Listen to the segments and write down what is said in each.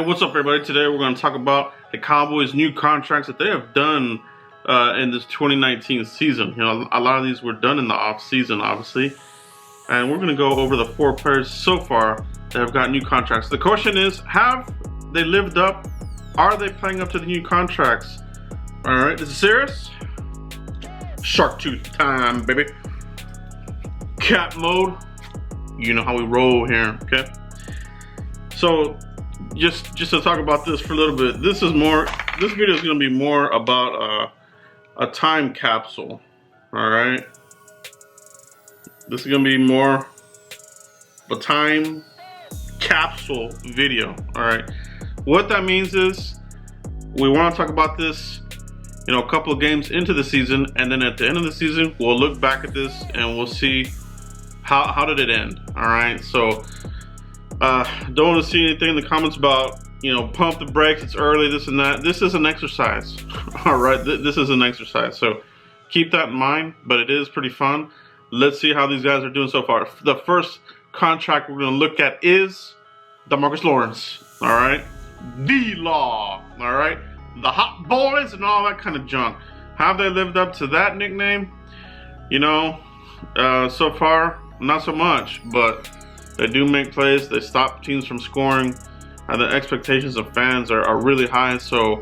What's up, everybody? Today we're going to talk about the Cowboys' new contracts that they have done in this 2019 season. You know, a lot of these were done in the off season, obviously, and we're going to go over the 4 players so far that have got new contracts. The question is, have they lived up? Are they playing up to the new contracts? All right, this is serious. Shark tooth time, baby. Cat mode. You know how we roll here, okay? So, just to talk about this for a little bit, this video is going to be more about a time capsule. All right, this is going to be more a time capsule video. All right, what that means is we want to talk about this, you know, a couple of games into the season, and then at the end of the season we'll look back at this and we'll see how did it end. All right, so don't want to see anything in the comments about, you know, pump the brakes, it's early, this and that. This is an exercise. All right, this is an exercise, so keep that in mind, but it is pretty fun. Let's see how these guys are doing so far. The first contract we're going to look at is DeMarcus Lawrence. All right, D-Law. All right, the Hot Boys and all that kind of junk. Have they lived up to that nickname? You know, so far not so much, but they do make plays. They stop teams from scoring. The expectations of fans are really high, so,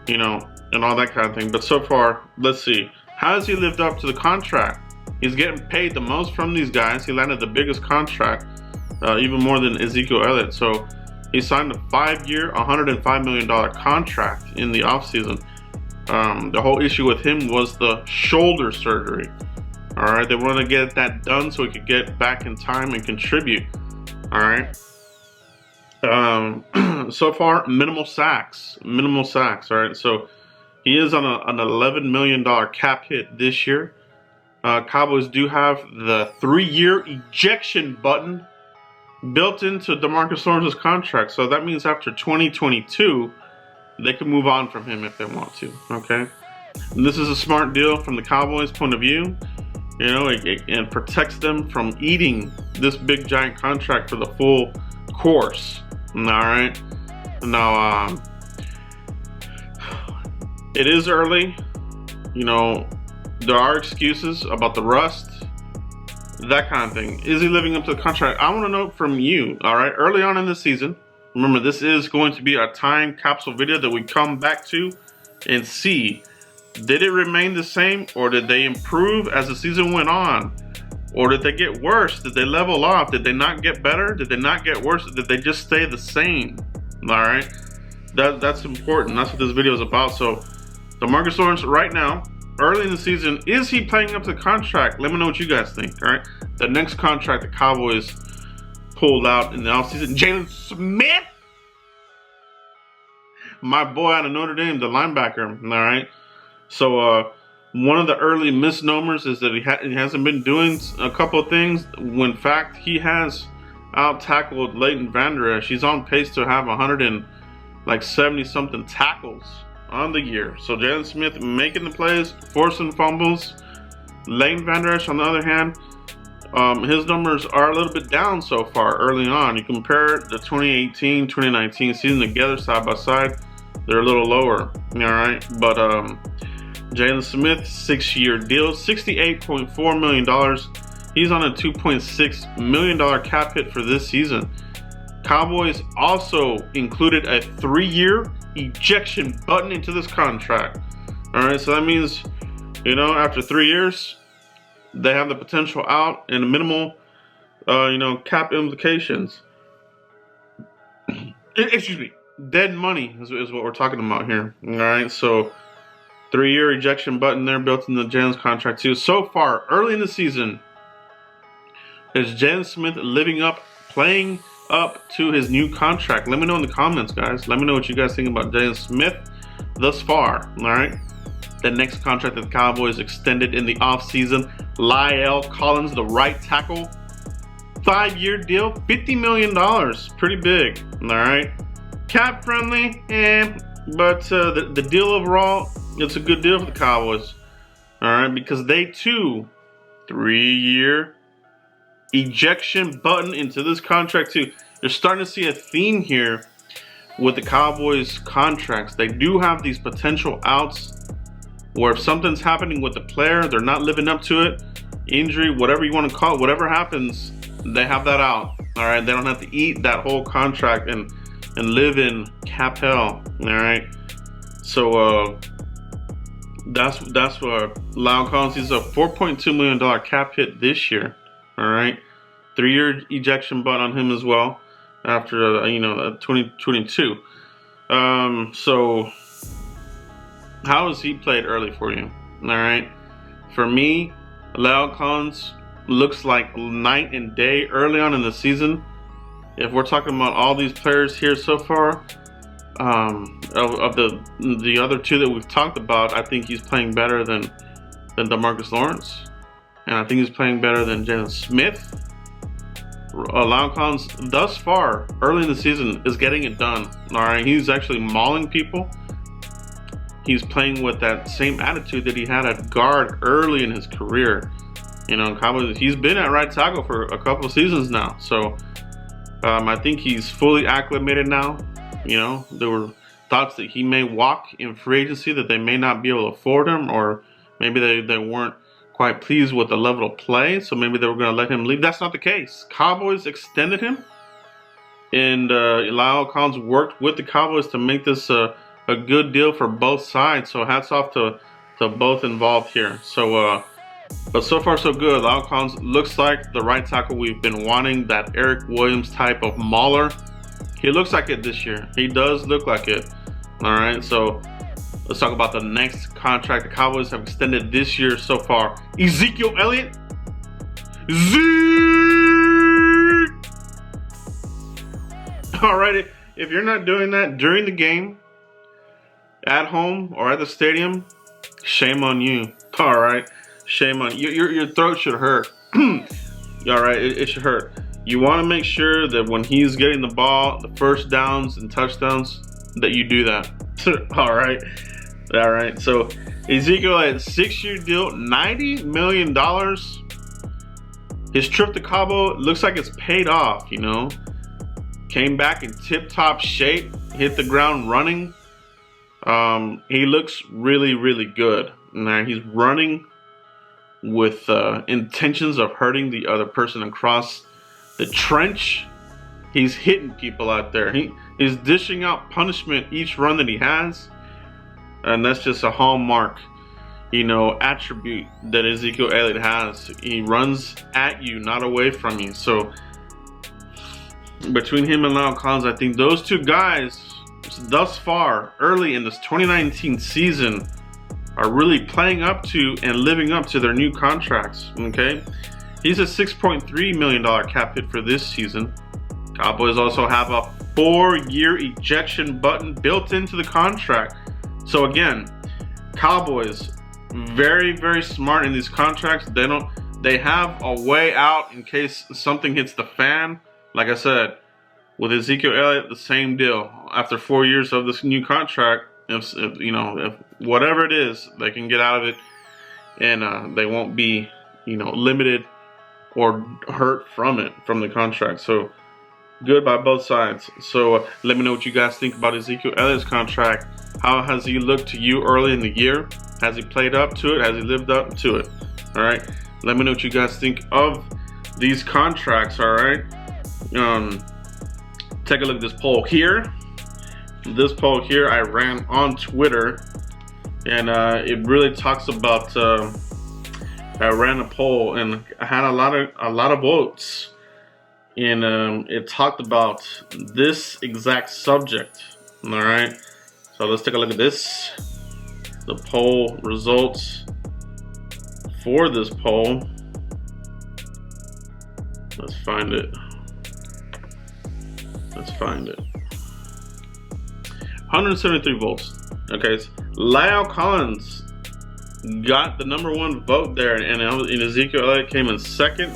you know, and all that kind of thing. But so far, let's see. How has he lived up to the contract? He's getting paid the most from these guys. He landed the biggest contract, even more than Ezekiel Elliott. So he signed a 5-year, $105 million contract in the offseason. The whole issue with him was the shoulder surgery. All right, they want to get that done so he could get back in time and contribute. All right. So far, minimal sacks. All right, so he is on an $11 million cap hit this year. Cowboys do have the 3-year ejection button built into DeMarcus Lawrence's contract, so that means after 2022, they can move on from him if they want to. Okay, and this is a smart deal from the Cowboys' point of view. You know, it protects them from eating this big giant contract for the full course. All right. Now, it is early. You know, there are excuses about the rust, that kind of thing. Is he living up to the contract? I want to know from you. All right. Early on in the season, remember, this is going to be a time capsule video that we come back to and see. Did it remain the same, or did they improve as the season went on? Or did they get worse? Did they level off? Did they not get better? Did they not get worse? Did they just stay the same? All right, that's important. That's what this video is about. So DeMarcus Lawrence right now, early in the season, is he playing up to the contract? Let me know what you guys think. All right, the next contract the Cowboys pulled out in the offseason, Jaylon Smith, my boy out of Notre Dame, the linebacker. All right. So one of the early misnomers is that he hasn't been doing a couple of things. When in fact he has out-tackled Leighton Vander Esch. He's on pace to have 170-something tackles on the year. So Jaylon Smith making the plays, forcing fumbles. Leighton Vander Esch, on the other hand, his numbers are a little bit down so far early on. You compare the 2018-2019 season together side by side, they're a little lower. All right, but Jaylon Smith, 6-year deal, $68.4 million. He's on a $2.6 million cap hit for this season. Cowboys also included a 3-year ejection button into this contract. All right, so that means, you know, after 3 years, they have the potential out and minimal, you know, cap implications. Excuse me, dead money is what we're talking about here. All right, so 3-year ejection button there built in the Jaylon's contract too. So far, early in the season, is Jaylon Smith playing up to his new contract? Let me know in the comments, guys. Let me know what you guys think about Jaylon Smith thus far. All right. The next contract that the Cowboys extended in the offseason, La'el Collins, the right tackle, 5-year deal, $50 million. Pretty big. All right. Cap friendly, but the deal overall, it's a good deal for the Cowboys. All right, because they too, 3-year ejection button into this contract too. You're starting to see a theme here with the Cowboys contracts, they do have these potential outs where if something's happening with the player, they're not living up to it, injury, whatever you want to call it, whatever happens, they have that out. All right, they don't have to eat that whole contract and live in cap hell. All right, so that's what La'el Collins. He's a $4.2 million cap hit this year. All right, 3-year ejection button on him as well after 2022. So how has he played early for you? All right, for me, La'el Collins looks like night and day early on in the season. If we're talking about all these players here so far, of the other two that we've talked about, I think he's playing better than DeMarcus Lawrence, and I think he's playing better than Jaylon Smith. La'el Collins, thus far, early in the season, is getting it done. All right, he's actually mauling people. He's playing with that same attitude that he had at guard early in his career. He's been at right tackle for a couple of seasons now. So I think he's fully acclimated now. There were thoughts that he may walk in free agency, that they may not be able to afford him, or maybe they weren't quite pleased with the level of play, so maybe they were going to let him leave. That's not the case. Cowboys extended him, and La'el Collins worked with the Cowboys to make this a good deal for both sides. So hats off to both involved here. So but so far so good. La'el Collins looks like the right tackle we've been wanting, that Eric Williams type of mauler. He looks like it this year. He does look like it. All right, so let's talk about the next contract the Cowboys have extended this year so far. Ezekiel Elliott. All right, if you're not doing that during the game, at home or at the stadium, shame on you. All right, shame on you. Your throat should hurt. All right, it should hurt. You want to make sure that when he's getting the ball, the first downs and touchdowns, that you do that. All right. So Ezekiel had a 6-year deal, $90 million. His trip to Cabo looks like it's paid off. Came back in tip-top shape, hit the ground running. He looks really, really good. Now he's running with intentions of hurting the other person across the trench. He's hitting people out there. He's dishing out punishment each run that he has, and that's just a hallmark, attribute that Ezekiel Elliott has. He runs at you, not away from you. So between him and La'el Collins, I think those two guys, thus far, early in this 2019 season, are really playing up to and living up to their new contracts. Okay, he's a $6.3 million cap hit for this season. Cowboys also have a 4-year ejection button built into the contract. So again, Cowboys very, very smart in these contracts. They have a way out in case something hits the fan. Like I said, with Ezekiel Elliott, the same deal. After 4 years of this new contract, if whatever it is, they can get out of it, and they won't be, limited or hurt from the contract. So good by both sides. So let me know what you guys think about Ezekiel Elliott's contract. How has he looked to you early in the year? Has he played up to it? Has he lived up to it? All right. Let me know what you guys think of these contracts. All right. Take a look at this poll here. This poll here I ran on Twitter, and it really talks about. I ran a poll and I had a lot of votes, and it talked about this exact subject. All right, so let's take a look at this. The poll results for this poll. Let's find it. 173 votes. Okay, so La'el Collins got the #1 vote there, and Ezekiel Elliott came in second,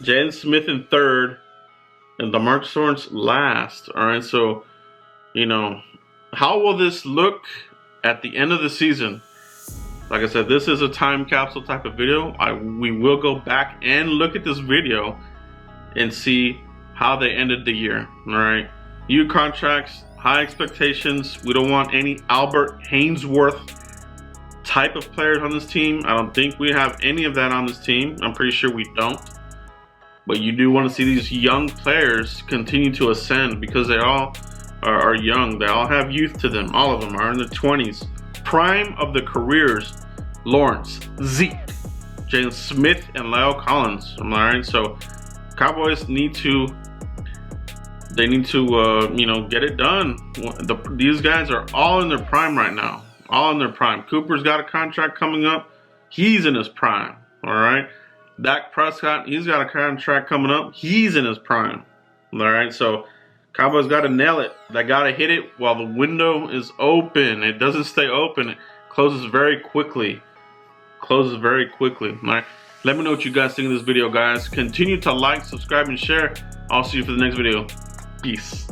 Jaylon Smith in third, and DeMarcus Lawrence last. All right, so how will this look at the end of the season? Like I said, this is a time capsule type of video. We will go back and look at this video and see how they ended the year. All right, New contracts, high expectations. We don't want any Albert Hainsworth type of players on this team. I don't think we have any of that on this team. I'm pretty sure we don't. But you do want to see these young players continue to ascend because they all are young. They all have youth to them. All of them are in their 20s. Prime of the careers. Lawrence, Zeke, Jalen Smith, and Lyle Collins. All right, so Cowboys need to, you know, get it done. These guys are all in their prime right now. All in their prime. Cooper's got a contract coming up. He's in his prime. All right. Dak Prescott, he's got a contract coming up. He's in his prime. All right. So Cowboys got to nail it. They got to hit it while the window is open. It doesn't stay open. It closes very quickly. Closes very quickly. All right. Let me know what you guys think of this video, guys. Continue to like, subscribe, and share. I'll see you for the next video. Peace.